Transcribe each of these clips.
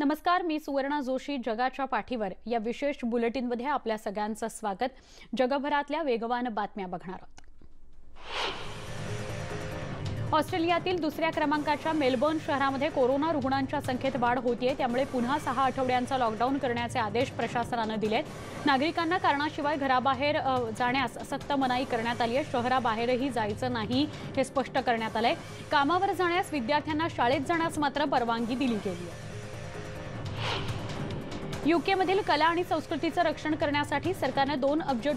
नमस्कार, मी सुवर्णा जोशी. जगाच्या पाठीवर या विशेष बुलेटिनमध्ये आपल्या सगळ्यांचं स्वागत. जगभरातल्या वेगवान बातम्या बघणार आहोत. ऑस्ट्रेलियातील दुसऱ्या क्रमांकाच्या मेलबर्न शहरामध्ये कोरोना रुग्णांच्या संख्येत वाढ होतीये. त्यामुळे पुन्हा 6 आठवड्यांचा लॉकडाऊन करण्याचे आदेश प्रशासनाने दिलेत. नागरिकांना कारणाशिवाय घराबाहेर जाण्यास सक्त मनाई करण्यात आली आहे. शहराबाहेरही जायचं नाही हे स्पष्ट करण्यात आलंय. कामावर जाण्यास, विद्यार्थ्यांना शाळेत जाण्यास मात्र परवानगी दिली गेली आहे. यूकेमधील कला आणि संस्कृतीचं रक्षण करण्यासाठी सरकारने $2 अब्ज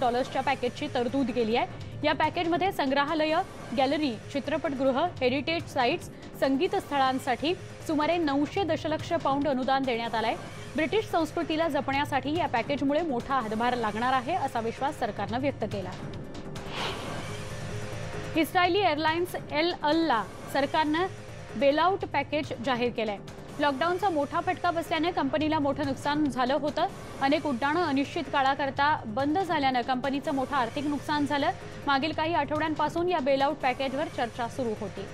पॅकेजची तरतूद केली आहे. या पॅकेजमध्ये संग्रहालय, गॅलरी, चित्रपटगृह, हेरिटेज साइट्स, संगीत स्थळांसाठी सुमारे 900 दशलक्ष पाऊंड अनुदान देण्यात आलंय. ब्रिटिश संस्कृतीला जपण्यासाठी या पॅकेजमुळे मोठा हातभार लागणार आहे असा विश्वास सरकारने व्यक्त केला. इस्रायली एअरलाइन्स एल अलला सरकारने बेलआउट पॅकेज जाहीर केलंय. लॉकडाऊनचा मोठा फटका बसल्याने कंपनीला मोठं नुकसान झालं होतं. अनेक उड्डाणं अनिश्चित काळाकरता बंद झाल्यानं कंपनीचं मोठं आर्थिक नुकसान झालं. मागील काही आठवड्यांपासून या बेलआउट पॅकेजवर चर्चा सुरू होती.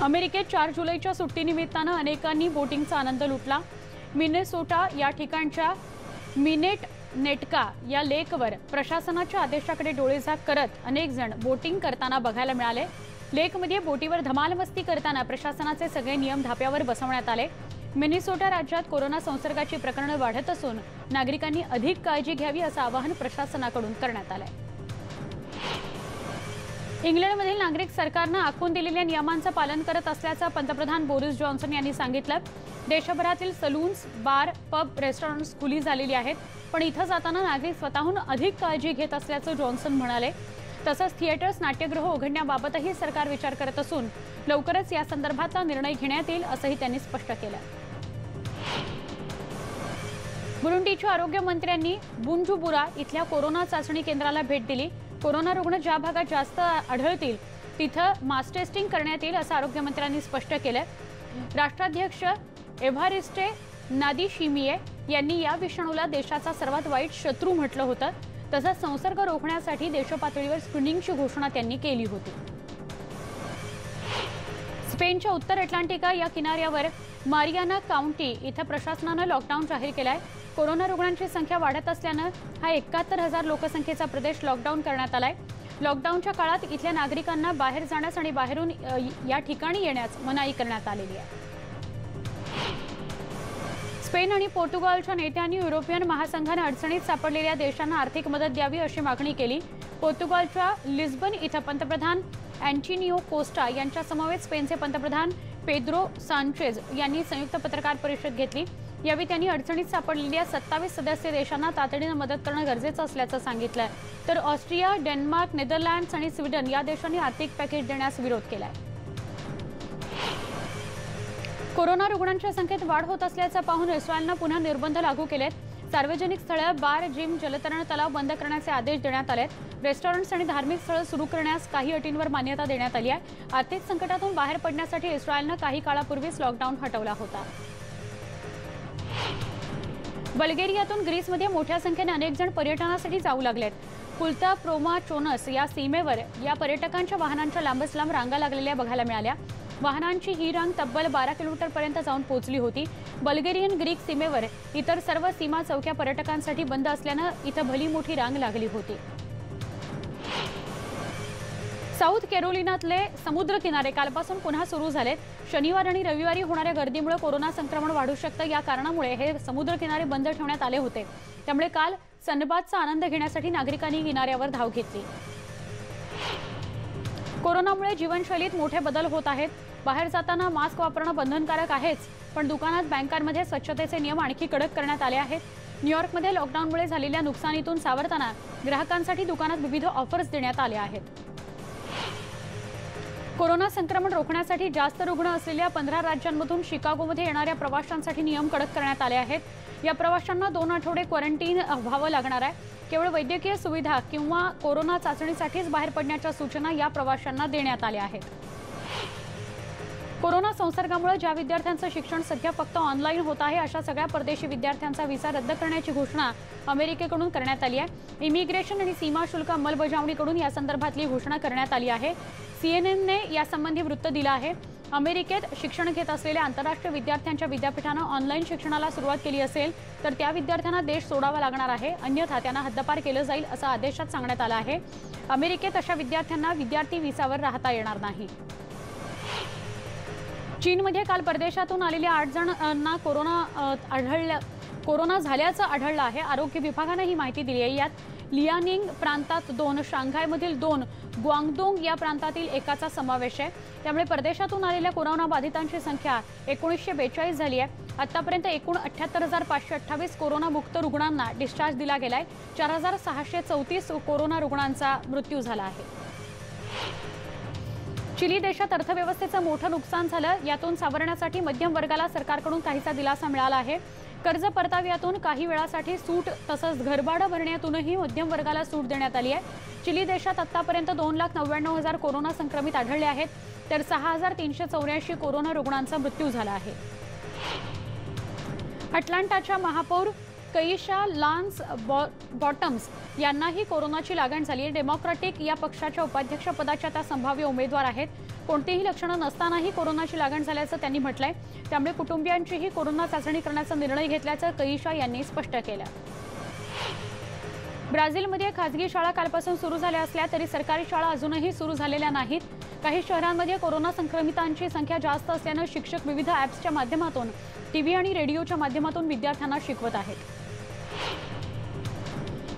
अमेरिकेत 4 जुलैच्या सुट्टीनिमित्तानं अनेकांनी बोटिंगचा आनंद लुटला. मिनेसोटा या ठिकाणच्या मिनेटनेटका या लेकवर प्रशासनाच्या आदेशाकडे डोळेझाक करत अनेक जण बोटिंग करताना बघायला मिळाले. लेकमध्ये बोटीवर धमाल मस्ती करताना प्रशासनाचे सगळे नियम धाप्यावर बसवण्यात आले. मिनेसोटा राज्यात कोरोना संसर्गाची प्रकरणं वाढत असून नागरिकांनी अधिक काळजी घ्यावी असं आवाहन प्रशासनाकडून करण्यात आलंय. इंग्लंडमधील नागरिक सरकारनं आखून दिलेल्या नियमांचं पालन करत असल्याचं पंतप्रधान बोरिस जॉन्सन यांनी सांगितलं. देशभरातील सलून्स, बार, पब, रेस्टॉरंट्स खुली झालेली आहेत, पण इथं जाताना नागरिक स्वतःहून अधिक काळजी घेत असल्याचं जॉन्सन म्हणाले. तसंच थिएटर्स, नाट्यगृह उघडण्याबाबतही सरकार विचार करत असून लवकरच या संदर्भातला निर्णय घेण्यात येईल असंही त्यांनी स्पष्ट केलं. बुरुंडीच्या आरोग्यमंत्र्यांनी बुंजुबुरा इथल्या कोरोना चाचणी केंद्राला भेट दिली. कोरोना रुग्ण ज्या भागात जास्त आढळतील तिथं मास टेस्टिंग करण्यात येईल असं आरोग्यमंत्र्यांनी स्पष्ट केलं. राष्ट्राध्यक्ष एव्हारिस्टे नादिशिमिये यांनी या विषाणूला देशाचा सर्वात वाईट शत्रू म्हटलं होतं. तसंच संसर्ग रोखण्यासाठी देशपातळीवर स्क्रीनिंगची घोषणा त्यांनी केली होती. स्पेनच्या उत्तर अटलांटिका या किनाऱ्यावर मारियाना काउंटी इथं प्रशासनानं लॉकडाऊन जाहीर केलाय. कोरोना रुग्णांची संख्या वाढत असल्यानं हा 71,000 लोकसंख्येचा प्रदेश लॉकडाऊन करण्यात आलाय. लॉकडाऊनच्या काळात इथल्या नागरिकांना बाहेर जाण्यास आणि बाहेरून या ठिकाणी येण्यास मनाई करण्यात आलेली आहे. स्पेन आणि पोर्तुगालच्या नेत्यांनी युरोपियन महासंघाने अडचणीत सापडलेल्या देशांना आर्थिक मदत द्यावी अशी मागणी केली. पोर्तुगालच्या लिस्बन इथं पंतप्रधान अँटोनियो कोस्टा यांच्या समवेत स्पेनचे पंतप्रधान पेद्रो सांचेज यांनी संयुक्त पत्रकार परिषद घेतली. यावेळी त्यांनी अडचणीत सापडलेल्या 27 सदस्य देशांना तातडीनं मदत करणं गरजेचं असल्याचं सांगितलं. तर ऑस्ट्रिया, डेन्मार्क, नेदरलँड्स आणि स्वीडन या देशांनी आर्थिक पॅकेज देण्यास विरोध केलाय. कोरोना रुग्णांच्या संख्येत वाढ होत असल्याचं पाहून इस्रायलनं पुन्हा निर्बंध लागू केलेत. सार्वजनिक स्थळं, बार, जिम, जलतरण तलाव बंद करण्याचे आदेश देण्यात आलेत. रेस्टॉरंट्स आणि धार्मिक स्थळं सुरू करण्यास काही अटींवर मान्यता देण्यात आली आहे. आर्थिक संकटातून बाहेर पडण्यासाठी इस्रायलनं काही काळापूर्वीच लॉकडाऊन हटवला होता. बल्गेरियातून ग्रीसमध्ये मोठ्या संख्येने अनेक जण पर्यटनासाठी जाऊ लागलेत. कुल्ता प्रोमाचोनस या सीमेवर या पर्यटकांच्या वाहनांच्या लांबच लांब रांगा लागलेल्या बघायला मिळाल्या. वाहनांची ही रांग तब्बल 12 किलोमीटरपर्यंत जाऊन पोहोचली होती. बल्गेरियन ग्रीक सीमेवर इतर सर्व सीमा चौक्या पर्यटकांसाठी बंद असल्यानं इथं भली मोठी रांग लागली होती. साऊथ कॅरोलिनातले समुद्र किनारे कालपासून पुन्हा सुरू झालेत. शनिवार आणि रविवारी होणाऱ्या गर्दीमुळे कोरोना संक्रमण वाढू शकतं. या कारणामुळे हे समुद्र किनारे बंद ठेवण्यात आले होते. त्यामुळे काल सनबाथचा आनंद घेण्यासाठी नागरिकांनी किनाऱ्यावर धाव घेतली. कोरोनामुळे जीवनशैलीत मोठे बदल होत आहेत. बाहेर जाताना मास्क वापरणं बंधनकारक आहेच, पण दुकानात, बँकांमध्ये स्वच्छतेचे नियम आणखी कडक करण्यात आले आहेत. न्यूयॉर्कमध्ये लॉकडाऊनमुळे झालेल्या नुकसानीतून सावरताना ग्राहकांसाठी दुकानात विविध ऑफर्स देण्यात आल्या आहेत. कोरोना संक्रमण रोखण्यासाठी जास्त रुग्ण असलेल्या 15 राज्यांमधून शिकागोमध्ये येणाऱ्या प्रवाशांसाठी नियम कडक करण्यात आले आहेत. या प्रवाशांना 2 आठवडे क्वारंटीन व्हावं लागणार आहे. केवळ वैद्यकीय सुविधा किंवा कोरोना चाचणीसाठीच बाहेर पडण्याच्या सूचना या प्रवाशांना देण्यात आल्या आहेत. कोरोना संसर्गामुळे ज्या विद्यार्थ्यांचं शिक्षण सध्या फक्त ऑनलाईन होत आहे अशा सगळ्या परदेशी विद्यार्थ्यांचा व्हिसा रद्द करण्याची घोषणा अमेरिकेकडून करण्यात आली आहे. इमिग्रेशन आणि सीमा शुल्क अंमलबजावणीकडून या संदर्भातली घोषणा करण्यात आली आहे. सीएनएनने यासंबंधी वृत्त दिलं आहे. अमेरिकेत शिक्षण घेत असलेल्या आंतरराष्ट्रीय विद्यार्थ्यांच्या विद्यापीठानं ऑनलाईन शिक्षणाला सुरुवात केली असेल तर त्या विद्यार्थ्यांना देश सोडावा लागणार आहे, अन्यथा त्यांना हद्दपार केलं जाईल असं आदेशात सांगण्यात आलं आहे। अमेरिकेत अशा विद्यार्थ्यांना विद्यार्थी व्हिसावर राहता येणार नाही। चीनमध्ये काल परदेशातून आलेल्या 8 जणांना कोरोना झाल्याचं आढळलं आहे। आरोग्य विभागाने ही माहिती दिली आहे। यात लियानिंग प्रांतात 2, शांघायमधील 2, ग्वांगडोंग या प्रांतातील एकाचा समावेश आहे। त्यामुळे परदेशातून आलेल्या कोरोना बाधितांची संख्या 1942 झाली आहे। आतापर्यंत एकूण 78,528 कोरोनामुक्त रुग्णांना डिस्चार्ज दिला गेलाय। 4,634 कोरोना रुग्णांचा मृत्यू झाला आहे। चिली देशात अर्थव्यवस्थेचं मोठं नुकसान झालं। यातून सावरण्यासाठी मध्यम वर्गाला सरकारकडून काहीसा दिलासा मिळाला आहे। कर्ज परताव्यातून काही वेळासाठी सूट तसंच घरभाडं भरण्यातूनही मध्यम वर्गाला सूट देण्यात आली आहे। चिली देशात आतापर्यंत 2,99,000 कोरोना संक्रमित आढळले आहेत, तर 6,384 कोरोना रुग्णांचा मृत्यू झाला आहे। अटलांटाच्या महापौर कईशा लान्स बॉटम्स यांनाही कोरोनाची लागण झाली आहे। डेमोक्रॅटिक या पक्षाच्या उपाध्यक्षपदाच्या त्या संभाव्य उमेदवार आहेत। कोणतीही लक्षणं नसतानाही कोरोनाची लागण झाल्याचं त्यांनी म्हटलंय। त्यामुळे कुटुंबियांचीही कोरोना चाचणी करण्याचा निर्णय घेतल्याचं कईशा यांनी स्पष्ट केलं। ब्राझीलमध्ये खासगी शाळा कालपासून सुरू झाल्या असल्या तरी सरकारी शाळा अजूनही सुरू झालेल्या नाहीत। काही शहरांमध्ये कोरोना संक्रमितांची संख्या जास्त असल्यानं शिक्षक विविध ॲप्सच्या माध्यमातून टीव्ही आणि रेडिओच्या माध्यमातून विद्यार्थ्यांना शिकवत आहेत।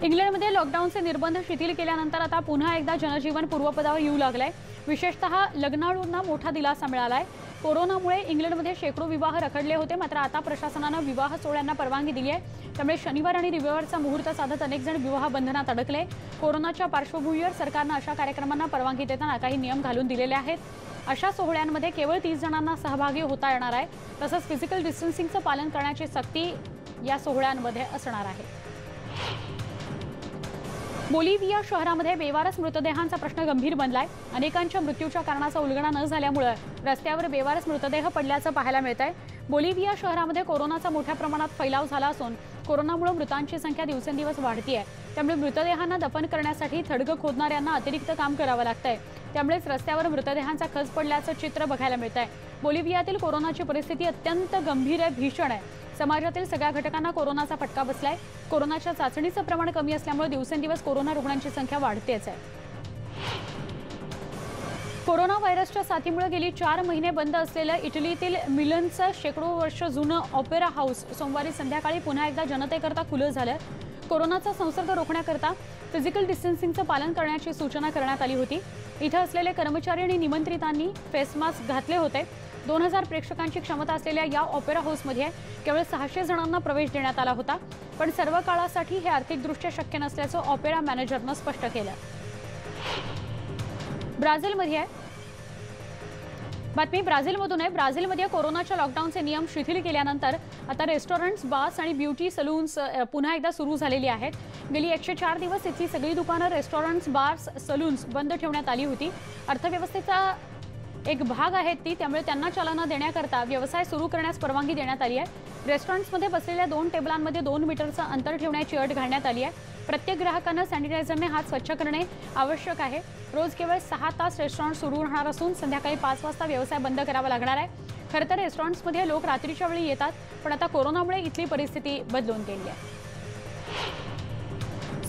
इंग्लंडमध्ये लॉकडाऊनचे निर्बंध शिथिल केल्यानंतर आता पुन्हा एकदा जनजीवन पूर्वपदावर येऊ लागलंय। विशेषतः लग्नाळूंना मोठा दिलासा मिळालाय। कोरोनामुळे इंग्लंडमध्ये शेकडो विवाह रखडले होते, मात्र आता प्रशासनानं विवाह सोहळ्यांना परवानगी दिली आहे। त्यामुळे शनिवार आणि रविवारचा मुहूर्त साधत अनेक जण विवाह बंधनात अडकले। कोरोनाच्या पार्श्वभूमीवर सरकारनं अशा कार्यक्रमांना परवानगी देताना काही नियम घालून दिलेले आहेत। अशा सोहळ्यांमध्ये केवळ 30 जणांना सहभागी होता येणार आहे। तसंच फिजिकल डिस्टन्सिंगचं पालन करण्याची सक्ती या सोहळ्यांमध्ये असणार आहे। बोलिव्हिया शहरामध्ये बेवारस मृतदेहांचा प्रश्न गंभीर बनलाय। अनेकांच्या मृत्यूच्या कारणाचा उलगडा न झाल्यामुळे रस्त्यावर बेवारस मृतदेह पडल्याचं पाहायला मिळतंय। बोलिव्हिया शहरामध्ये कोरोनाचा मोठ्या प्रमाणात फैलाव झाला असून कोरोनामुळे मृतांची संख्या दिवसेंदिवस वाढतीये। त्यामुळे मृतदेहांना दफन करण्यासाठी थडगं खोदणाऱ्यांना अतिरिक्त काम करावं लागतंय। त्यामुळेच रस्त्यावर मृतदेहांचा खच पडल्याचं चित्र बघायला मिळतंय। बोलिव्हियातील कोरोनाची परिस्थिती अत्यंत गंभीर आहे, भीषण आहे। समाजातील सगळ्या घटकांना कोरोनाचा फटका बसलाय। कोरोनाच्या चाचणीचं प्रमाण कमी असल्यामुळे दिवसेंदिवस कोरोना रुग्णांची संख्या वाढतेच आहे। कोरोना व्हायरसच्या साथीमुळे गेली 4 महिने बंद असलेलं इटलीतील मिलनचं शेकडो वर्ष जुनं ऑपेरा हाऊस सोमवारी संध्याकाळी पुन्हा एकदा जनतेकरता खुलं झालं। कोरोनाचा संसर्ग रोखण्याकरता फिजिकल डिस्टन्सिंगचं पालन करण्याची सूचना करण्यात आली होती। इथं असलेले कर्मचारी आणि निमंत्रितांनी फेस मास्क घातले होते। 2000 प्रेक्षकांची क्षमता असलेल्या या ऑपेरा हाऊसमध्ये केवळ 600 जणांना प्रवेश देण्यात आला होता, पण सर्व काळासाठी हे आर्थिकदृष्ट्या शक्य नसल्याचं ऑपेरा मॅनेजरनं स्पष्ट केलं। ब्राझीलमधून आहे। ब्राझीलमध्ये कोरोनाच्या लॉकडाऊनचे नियम शिथिल केल्यानंतर आता रेस्टॉरंट्स, बार्स आणि ब्युटी सलून्स पुन्हा एकदा सुरू झालेली आहेत। गेली 104 दिवस इथली सगळी दुकानं, रेस्टॉरंट्स, बार्स, सलून्स बंद ठेवण्यात आली होती। अर्थव्यवस्थेचा एक भाग आहेत ती, त्यामुळे त्यांना चालना देण्याकरता व्यवसाय सुरू करण्यास परवानगी देण्यात आली आहे। रेस्टॉरंट्समध्ये बसलेल्या 2 टेबलांमध्ये 2 मीटरचं अंतर ठेवण्याची अट घालण्यात आली आहे। प्रत्येक ग्राहकांना सॅनिटायझरने हात स्वच्छ करणे आवश्यक आहे। रोज केवळ 6 तास रेस्टॉरंट सुरू राहणार असून संध्याकाळी 5 वाजता व्यवसाय बंद करावा लागणार आहे। खरं तर रेस्टॉरंट्समध्ये लोक रात्रीच्या वेळी येतात, पण आता कोरोनामुळे इथली परिस्थिती बदलून गेली आहे।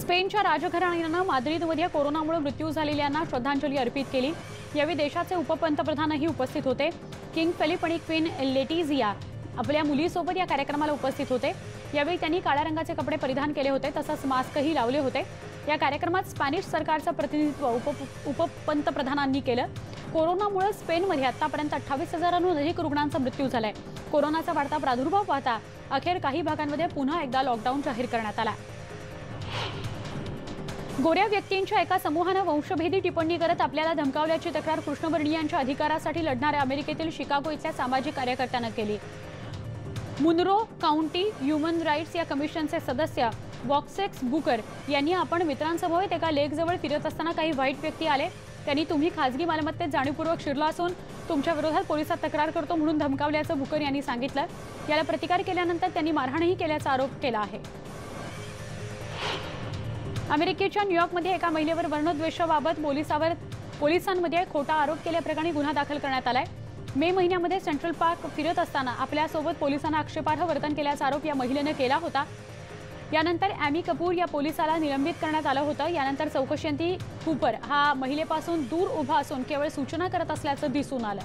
स्पेनच्या राजघराण्यानं माद्रिदमध्ये कोरोनामुळे मृत्यू झालेल्यांना श्रद्धांजली अर्पित केली। यावेळी देशाचे उपपंतप्रधानही उपस्थित होते। किंग फेलिप आणि क्वीन लेटिझिया आपल्या मुलीसोबत या कार्यक्रमाला उपस्थित होते। यावेळी त्यांनी काळ्या रंगाचे कपडे परिधान केले होते, तसंच मास्कही लावले होते। या कार्यक्रमात स्पॅनिश सरकारचं प्रतिनिधित्व उपपंतप्रधानांनी केलं। कोरोनामुळे स्पेनमध्ये आतापर्यंत 28,000हून अधिक रुग्णांचा मृत्यू झालाय। कोरोनाचा वाढता प्रादुर्भाव पाहता अखेर काही भागांमध्ये पुन्हा एकदा लॉकडाऊन जाहीर करण्यात आला। गोऱ्या व्यक्तींच्या एका समूहानं वंशभेदी टिप्पणी करत आपल्याला धमकावल्याची तक्रार कृष्णवर्णीयांच्या अधिकारासाठी लढणाऱ्या अमेरिकेतील शिकागो इथल्या सामाजिक कार्यकर्त्यानं केली। मुनरो काउंटी ह्युमन राईट्स या कमिशनचे सदस्य वॉक्सेक्स बुकर यांनी आपण मित्रांसमवेत एका लेकजवळ फिरत असताना काही वाईट व्यक्ती आले। त्यांनी तुम्ही खासगी मालमत्तेत जाणीवपूर्वक शिरला असून तुमच्या विरोधात पोलिसात तक्रार करतो म्हणून धमकावल्याचं बुकर यांनी सांगितलं। याला प्रतिकार केल्यानंतर त्यांनी मारहाणही केल्याचा आरोप केला आहे। अमेरिकेच्या न्यूयॉर्कमध्ये एका महिलेवर वर्णद्वेषाबाबत पोलिसांमध्ये खोटा आरोप केल्याप्रकरणी गुन्हा दाखल करण्यात आलाय। मे महिन्यामध्ये सेंट्रल पार्क फिरत असताना आपल्यासोबत पोलिसांना आक्षेपार्ह वर्तन केल्याचा आरोप या महिलेने केला होता। यानंतर ॲमी कपूर या पोलिसाला निलंबित करण्यात आलं होतं। यानंतर चौकशीअंती कूपर हा महिलेपासून दूर उभा असून केवळ सूचना करत असल्याचं दिसून आलं।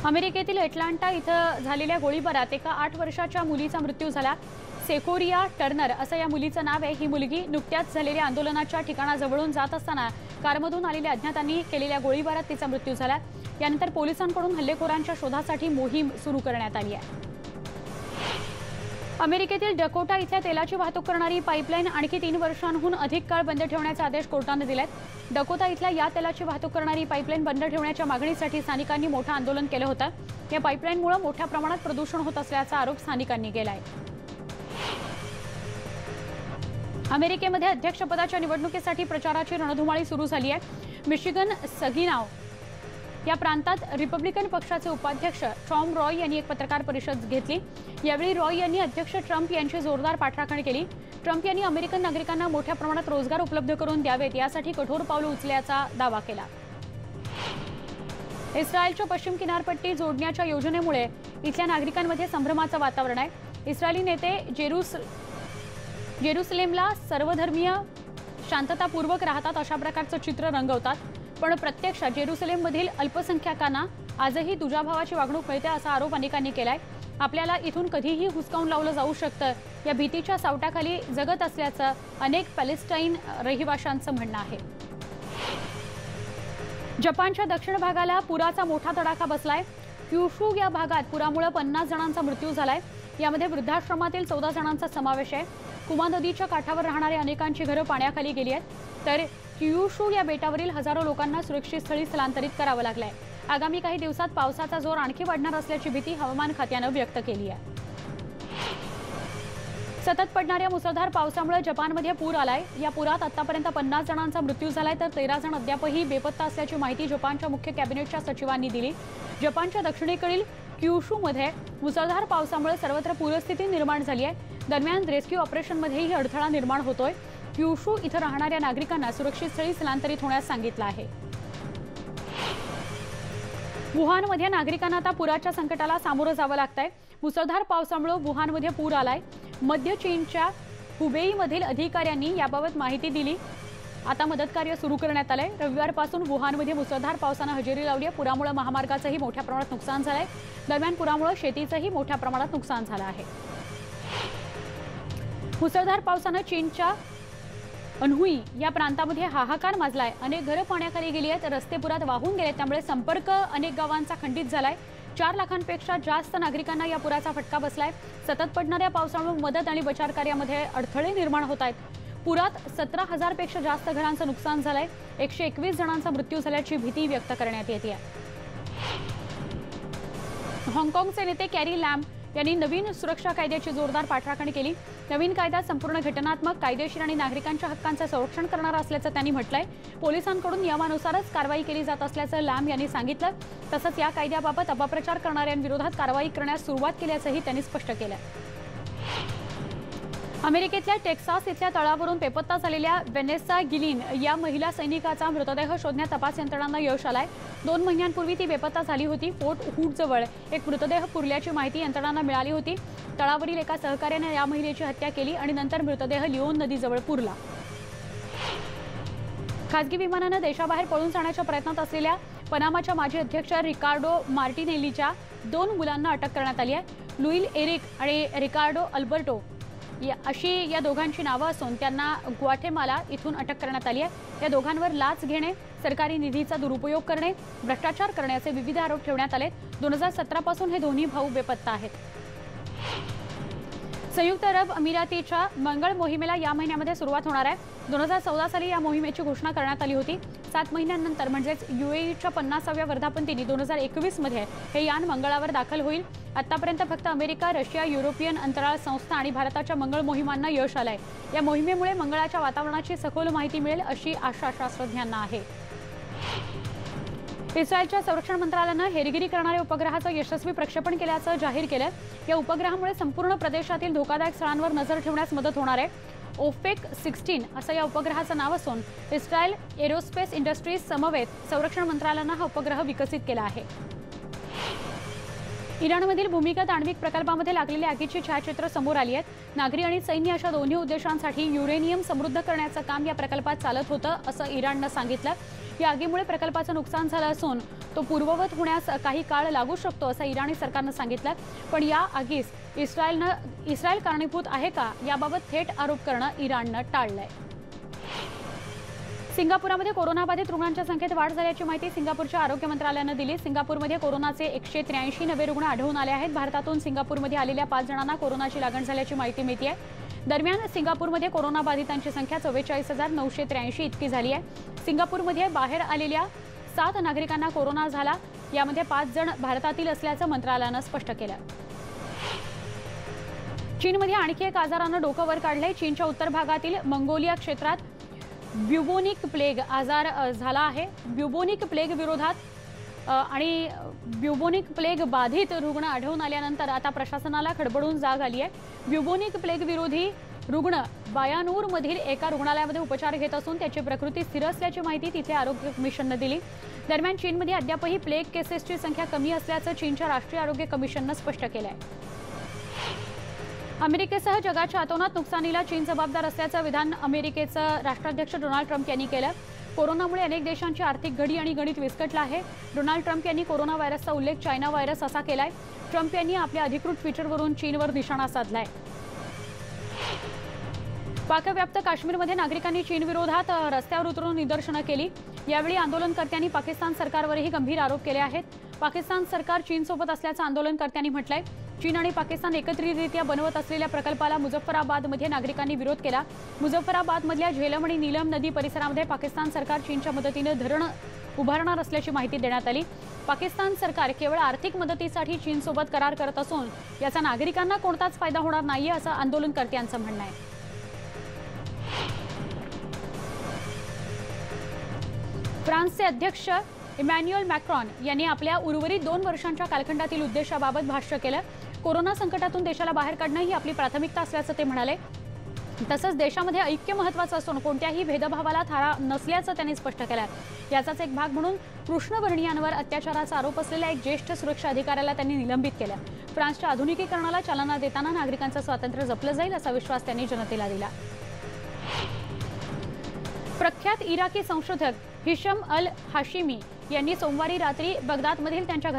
अमेरिकेतील अटलांटा इथं झालेल्या गोळीबारात एका 8 वर्षाच्या मुलीचा मृत्यू झाला। सेकोरिया टर्नर असं या मुलीचं नाव आहे। ही मुलगी नुकत्याच झालेल्या आंदोलनाच्या ठिकाणाजवळून जात असताना कारमधून आलेल्या अज्ञातांनी केलेल्या गोळीबारात तिचा मृत्यू झाला। यानंतर पोलिसांकडून हल्लेखोरांच्या शोधासाठी मोहीम सुरू करण्यात आली आहे। अमेरिकेतील डकोटा इथल्या तेलाची वाहतूक करणारी पाईपलाईन आणखी 3 वर्षांहून अधिक काळ बंद ठेवण्याचे आदेश कोर्टाने दिलेत। डकोटा इथल्या या तेलाची वाहतूक करणारी पाईपलाईन बंद ठेवण्याच्या मागणीसाठी स्थानिकांनी मोठं आंदोलन केलं होतं। या पाईपलाईनमुळे मोठ्या प्रमाणात प्रदूषण होत असल्याचा आरोप स्थानिकांनी केलाय। अमेरिकेमध्ये अध्यक्षपदाच्या निवडणुकीसाठी प्रचाराची रणधुमाळी सुरू झाली आहे। मिशिगन सगिनाव या प्रांतात रिपब्लिकन पक्षाचे उपाध्यक्ष टॉम रॉय यांनी एक पत्रकार परिषद घेतली। यावेळी रॉय यांनी अध्यक्ष ट्रम्प यांची जोरदार पाठराखण केली। ट्रम्प यांनी अमेरिकन नागरिकांना मोठ्या प्रमाणात रोजगार उपलब्ध करून द्यावेत यासाठी कठोर पावलं उचलल्याचा दावा केला। इस्रायलच्या पश्चिम किनारपट्टी जोडण्याच्या योजनेमुळे इथल्या नागरिकांमध्ये संभ्रमाचं वातावरण आहे। इस्रायली नेते जेरुसलेमला सर्वधर्मीय शांततापूर्वक राहतात अशा प्रकारचं चित्र रंगवतात, पण प्रत्यक्षात जेरुसलेममधील अल्पसंख्याकांना आजही दुजाभावाची वागणूक मिळते असा आरोप अनेकांनी केलाय। आपल्याला इथून कधीही हुसकावून लावलं जाऊ शकतं या भीतीच्या सावटाखाली जगत असल्याचं अनेक पॅलेस्टाईन रहिवाशांचं म्हणणं आहे। जपानच्या दक्षिण भागाला पुराचा मोठा तडाखा बसलाय। क्युशू या भागात पुरामुळे 50 जणांचा मृत्यू झालाय। यामध्ये वृद्धाश्रमातील 14 जणांचा समावेश आहे। कुमा नदीच्या काठावर राहणारे अनेकांची घरं पाण्याखाली गेली आहेत, तर क्युशू या बेटावरील हजारो लोकांना सुरक्षित स्थळी स्थलांतरित करावं लागलंय। आगामी काही दिवसात पावसाचा जोर आणखी वाढणार असल्याची भीती हवामान खात्यानं व्यक्त केली आहे। सतत पडणाऱ्या मुसळधार पावसामुळे जपानमध्ये पूर आलाय। या पुरात आतापर्यंत 50 जणांचा मृत्यू झालाय, तर 13 जण अद्यापही बेपत्ता असल्याची माहिती जपानच्या मुख्य कॅबिनेटच्या सचिवांनी दिली। जपानच्या दक्षिणेकडील क्युशूमध्ये मुसळधार पावसामुळे सर्वत्र पूरस्थिती निर्माण झाली आहे। दरम्यान रेस्क्यू ऑपरेशनमध्येही अडथळा निर्माण होतोय। क्युशू इथं राहणाऱ्या नागरिकांना सुरक्षित स्थळी स्थलांतरित होण्यास सांगितलं आहे। वुहानमध्ये नागरिकांना आता पुराच्या संकटाला सामोरं जावं लागतंय। मुसळधार पावसामुळे वुहानमध्ये पूर आलाय। मध्य चीनच्या हुबेईमधील अधिकाऱ्यांनी याबाबत माहिती दिली। आता मदत कार्य सुरू करण्यात आलंय। रविवारपासून वुहानमध्ये मुसळधार पावसानं हजेरी लावली आहे। पुरामुळे महामार्गाचंही मोठ्या प्रमाणात नुकसान झालंय। दरम्यान पुरामुळे शेतीचंही मोठ्या प्रमाणात नुकसान झालं आहे। मुसळधार पावसानं चीनच्या अनहुई या प्रांतामध्ये हाहाकार माजलाय। अनेक घरं पाण्याखाली गेली आहेत, रस्ते पुरात वाहून गेले, त्यामुळे संपर्क अनेक गावांचा खंडित झालाय। 4 लाखांपेक्षा जास्त नागरिकांना या पुराचा फटका बसलाय। सतत पडणाऱ्या पावसामुळे मदत आणि बचाव कार्यामध्ये अडथळे निर्माण होत आहेत। पुरात 17,000 पेक्षा जास्त घरांचं नुकसान झालंय। 121 जणांचा मृत्यू झाल्याची भीती व्यक्त करण्यात येते आहे। हाँगकाँगचे नेते कॅरी लॅम यांनी नवीन सुरक्षा कायद्याची जोरदार पाठराखण केली। नवीन कायदा संपूर्ण घटनात्मक, कायदेशीर आणि नागरिकांच्या हक्कांचं संरक्षण करणारा असल्याचं त्यांनी म्हटलंय। पोलिसांकडून नियमानुसारच कारवाई केली जात असल्याचं लॅम यांनी सांगितलं। तसंच या कायद्याबाबत अपप्रचार करणाऱ्यांविरोधात कारवाई करण्यास सुरुवात केल्याचंही त्यांनी स्पष्ट केलं। अमेरिकेतल्या टेक्सास इथल्या तळावरून बेपत्ता झालेल्या वेनेसा गिलिन या महिला सैनिकाचा मृतदेह शोधण्यात तपास यंत्रणांना यश आलंय। 2 महिन्यांपूर्वी ती बेपत्ता झाली होती। फोर्ट हुड जवळ एक मृतदेह पुरल्याची माहिती यंत्रणांना मिळाली होती। तळावरील एका सहकार्याने या महिलेची हत्या केली आणि नंतर मृतदेह लिओन नदीजवळ पुरला। खासगी विमानानं देशाबाहेर पळून जाण्याच्या प्रयत्नात असलेल्या पनामाच्या माजी अध्यक्ष रिकार्डो मार्टिनेलीच्या 2 मुलांना अटक करण्यात आली आहे। लुईल एरिक आणि रिकार्डो अल्बर्टो अशी या दोघांची नावं असून त्यांना ग्वाटेमाला इथून अटक करण्यात आली आहे। या दोघांवर लाच घेणे, सरकारी निधीचा दुरुपयोग करणे, भ्रष्टाचार करण्याचे विविध आरोप ठेवण्यात आले। 2017 पासून हे दोन्ही भाऊ बेपत्ता आहेत। संयुक्त अरब अमिरातीच्या मंगळ मोहिमेला या महिन्यामध्ये सुरुवात होणार आहे। 2014 साली या मोहिमेची घोषणा करण्यात आली होती। 7 महिन्यांनंतर म्हणजेच UAEच्या 50व्या वर्धापनदिनी 2021 मध्ये हे यान मंगळावर दाखल होईल। आतापर्यंत फक्त अमेरिका, रशिया, युरोपियन अंतराळ संस्था आणि भारताच्या मंगळ मोहिमांना यश आलंय। या मोहिमेमुळे मंगळाच्या वातावरणाची सखोल माहिती मिळेल अशी आशा शास्त्रज्ञांना आहे। इस्रायलच्या संरक्षण मंत्रालयानं हेरगिरी करणाऱ्या उपग्रहाचं यशस्वी प्रक्षेपण केल्याचं जाहीर केलं। या उपग्रहामुळे संपूर्ण प्रदेशातील धोकादायक स्थळांवर नजर ठेवण्यास मदत होणार आहे। ओफेक 16 असं या उपग्रहाचं नाव असून इस्रायल एरोस्पेस इंडस्ट्रीज समवेत संरक्षण मंत्रालयानं हा उपग्रह विकसित केला आहे. इराणमधील भूमिगत आण्विक प्रकल्पामध्ये लागलेल्या आगीची छायाचित्र समोर आली आहेत. नागरी आणि सैन्य अशा दोन्ही उद्देशांसाठी युरेनियम समृद्ध करण्याचं काम या प्रकल्पात चालत होतं असं इराणनं सांगितलं. या आगीमुळे प्रकल्पाचं नुकसान झालं असून तो पूर्ववत होण्यास काही काळ लागू शकतो असं इराणी सरकारनं सांगितलं. पण या आगीस इस्रायल कारणीभूत आहे का याबाबत थेट आरोप करणं इराणनं टाळलंय. सिंगापूरमध्ये कोरोनाबाधित रुग्णांच्या संख्येत वाढ झाल्याची माहिती सिंगापूरच्या आरोग्य मंत्रालयानं दिली. सिंगापूरमध्ये कोरोनाचे 183 नवे रुग्ण आढळून आले आहेत. भारतातून सिंगापूरमध्ये आलेल्या 5 जणांना कोरोनाची लागण झाल्याची माहिती मिळते आहे. दरम्यान सिंगापूरमध्ये कोरोनाबाधितांची संख्या 44,983 इतकी झाली आहे. सिंगापूरमध्ये बाहेर आलेल्या 7 नागरिकांना कोरोना झाला. यामध्ये 5 जण भारतातील असल्याचं मंत्रालयानं स्पष्ट केलं. चीनमध्ये आणखी एक आजारानं डोकं वर काढलंय. चीनच्या उत्तर भागातील मंगोलिया क्षेत्रात ब्युबोनिक प्लेग आजार झाला आहे. ब्युबोनिक प्लेग विरोधात आणि ब्युबोनिक प्लेग बाधित रुग्ण आढळून आल्यानंतर आता प्रशासनाला खडबडून जाग आली आहे. ब्युबोनिक प्लेग विरोधी रुग्ण बायानूरमधील एका रुग्णालयामध्ये उपचार घेत असून त्याची प्रकृती स्थिर असल्याची माहिती तिथल्या आरोग्य कमिशननं दिली. दरम्यान चीनमध्ये अद्यापही प्लेग केसेसची संख्या कमी असल्याचं चीनच्या राष्ट्रीय आरोग्य कमिशननं स्पष्ट केलं आहे. अमेरिकेसह जगाच्या अतोनात नुकसानीला चीन जबाबदार असल्याचं विधान अमेरिकेचं राष्ट्राध्यक्ष डोनाल्ड ट्रम्प यांनी केलं. कोरोनामुळे अनेक देशांची आर्थिक घडी आणि गणित विस्कटलं आहे. डोनाल्ड ट्रम्प यांनी कोरोना व्हायरसचा उल्लेख चायना व्हायरस असा केलाय. ट्रम्प यांनी आपल्या अधिकृत ट्विटरवरून चीनवर निशाणा साधलाय. पाकव्याप्त काश्मीरमध्ये नागरिकांनी चीनविरोधात रस्त्यावर उतरून निदर्शनं केली. यावेळी आंदोलनकर्त्यांनी पाकिस्तान सरकारवरही गंभीर आरोप केले आहेत. पाकिस्तान सरकार चीनसोबत असल्याचं आंदोलनकर्त्यांनी म्हटलंय. चीन आणि पाकिस्तान एकत्रितरित्या बनवत असलेल्या प्रकल्पाला मुझफ्फराबादमध्ये नागरिकांनी विरोध केला. मुझफ्फराबादमधल्या झेलम आणि नीलम नदी परिसरामध्ये पाकिस्तान सरकार चीनच्या मदतीनं धरण उभारणार असल्याची माहिती देण्यात आली. पाकिस्तान सरकार केवळ आर्थिक मदतीसाठी चीनसोबत करार करत असून याचा नागरिकांना कोणताच फायदा होणार नाहीये असं आंदोलनकर्त्यांचं म्हणणं आहे. फ्रान्सचे अध्यक्ष इमॅन्युएल मॅक्रॉन यांनी आपल्या उर्वरित 2 वर्षांच्या कालखंडातील उद्देशाबाबत भाष्य केलं. कोरोना संकटातून देशाला बाहेर काढणं ही आपली प्राथमिकता असल्याचं ते म्हणाले. तसंच देशामध्ये ऐक्य महत्त्वाचं असून कोणत्याही भेदभावाला थारा नसल्याचं त्यांनी स्पष्ट केलं. याचाच एक भाग म्हणून कृष्णवर्णीयांवर अत्याचाराचा आरोप असलेल्या एक ज्येष्ठ सुरक्षा अधिकाऱ्याला त्यांनी निलंबित केलं. फ्रान्सच्या आधुनिकीकरणाला चालना देताना नागरिकांचं स्वातंत्र्य जपलं जाईल असा विश्वास त्यांनी जनतेला दिला. प्रख्यात इराकी संशोधक हिशम अल हाशिमी यांनी सोमवारी रात्री बगदादमधील त्यांच्या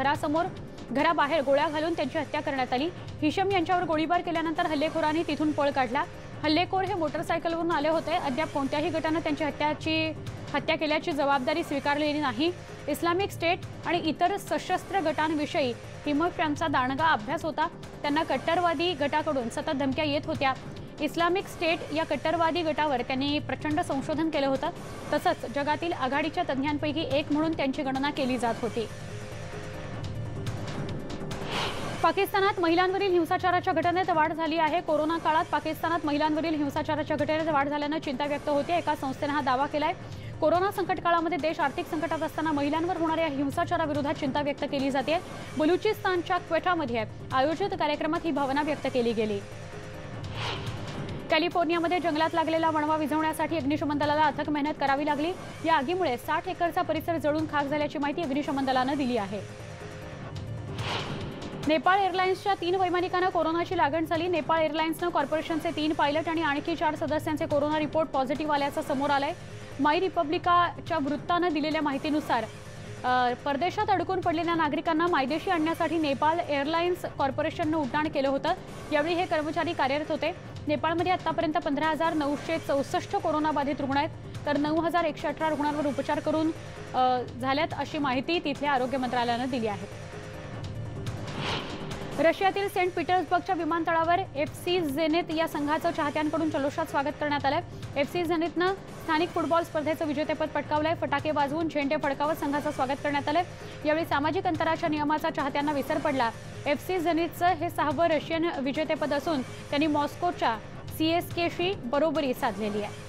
घराबाहेर गोळ्या घालून त्यांची हत्या करण्यात आली. हिशम यांच्यावर गोळीबार केल्यानंतर हल्लेखोरांनी तिथून पळ काढला. हल्लेखोर हे मोटरसायकलवरून आले होते. अद्याप कोणत्याही गटानं त्यांची हत्या केल्याची जबाबदारी स्वीकारलेली नाही. इस्लामिक स्टेट आणि इतर सशस्त्र गटांविषयी हिमफ यांचा दांडगा अभ्यास होता. त्यांना कट्टरवादी गटाकडून सतत धमक्या येत होत्या. इस्लामिक स्टेट या कट्टरवादी गटावर त्यांनी प्रचंड संशोधन केलं होतं. तसंच जगातील आघाडीच्या तज्ज्ञांपैकी एक म्हणून त्यांची गणना केली जात होती. पाकिस्तानात महिलांवरील हिंसाचाराच्या घटनेत वाढ झाली आहे. कोरोना काळात पाकिस्तानात महिलांवरील हिंसाचाराच्या घटनेत वाढ झाल्यानं चिंता व्यक्त होते. एका संस्थेनं हा दावा केलाय. कोरोना संकट काळामध्ये देश आर्थिक संकटात असताना महिलांवर होणाऱ्या हिंसाचाराविरोधात चिंता व्यक्त केली जाते. बलुचिस्तानच्या क्वेटामध्ये आयोजित कार्यक्रमात ही भावना व्यक्त केली गेली. कॅलिफोर्नियामध्ये जंगलात लागलेला वणवा विझवण्यासाठी अग्निशमन दलाला अथक मेहनत करावी लागली. या आगीमुळे 60 एकरचा परिसर जळून खाक झाल्याची माहिती अग्निशमन दलानं दिली आहे. नेपाळ एअरलाइन्सच्या 3 वैमानिकांना कोरोनाची लागण झाली. नेपाळ एअरलाइन्सनं कॉर्पोरेशनचे 3 पायलट आणि आणखी 4 सदस्यांचे कोरोना रिपोर्ट पॉझिटिव्ह आल्याचं समोर आलंय. माय रिपब्लिकाच्या वृत्तानं दिलेल्या माहितीनुसार परदेशात अडकून पडलेल्या नागरिकांना मायदेशी आणण्यासाठी नेपाळ एअरलाइन्स कॉर्पोरेशननं उड्डाण केलं होतं. यावेळी हे कर्मचारी कार्यरत होते. नेपाळमध्ये आतापर्यंत 15,964 कोरोनाबाधित रुग्ण आहेत, तर 9,118 रुग्णांवर उपचार करून झाल्यात अशी माहिती तिथल्या आरोग्य मंत्रालयानं दिली आहे. रशियातील सेंट पीटर्सबर्गच्या विमानतळावर FC झेनिथ या संघाचं चाहत्यांकडून जल्लोषात स्वागत करण्यात आलंय. FC झेनिथनं स्थानिक फुटबॉल स्पर्धेचं विजेतेपद पटकावलंय. फटाके वाजवून झेंडे फडकावत संघाचं स्वागत करण्यात आलंय. यावेळी सामाजिक अंतराच्या नियमाचा चाहत्यांना विसर पडला. FC झेनिथचं हे 6वं रशियन विजेतेपद असून त्यांनी मॉस्कोच्या CSKशी बरोबरी साधलेली आहे.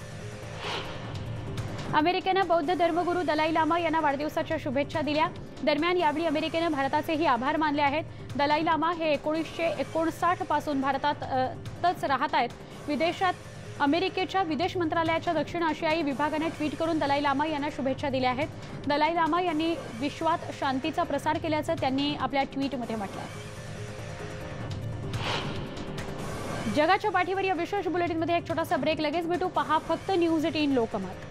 अमेरिकेनं बौद्ध धर्मगुरू दलाई लामा यांना वाढदिवसाच्या शुभेच्छा दिल्या. दरम्यान यावेळी अमेरिकेनं भारताचेही आभार मानले आहेत. दलाई लामा हे 1959 पासून भारतातच राहत आहेत. विदेशात अमेरिकेच्या विदेश मंत्रालयाच्या दक्षिण आशियाई विभागाने ट्विट करून दलाई लामा यांना शुभेच्छा दिल्या आहेत। दलाई लामा यांनी विश्वात शांतीचा प्रसार केल्याचं त्यांनी आपल्या ट्विटमध्ये म्हटलं आहे। जगाच्या पाठीवर या विशेष बुलेटिनमध्ये एक छोटासा ब्रेक, लगेच भेटू। पहा फक्त न्यूज 18 लोकमत।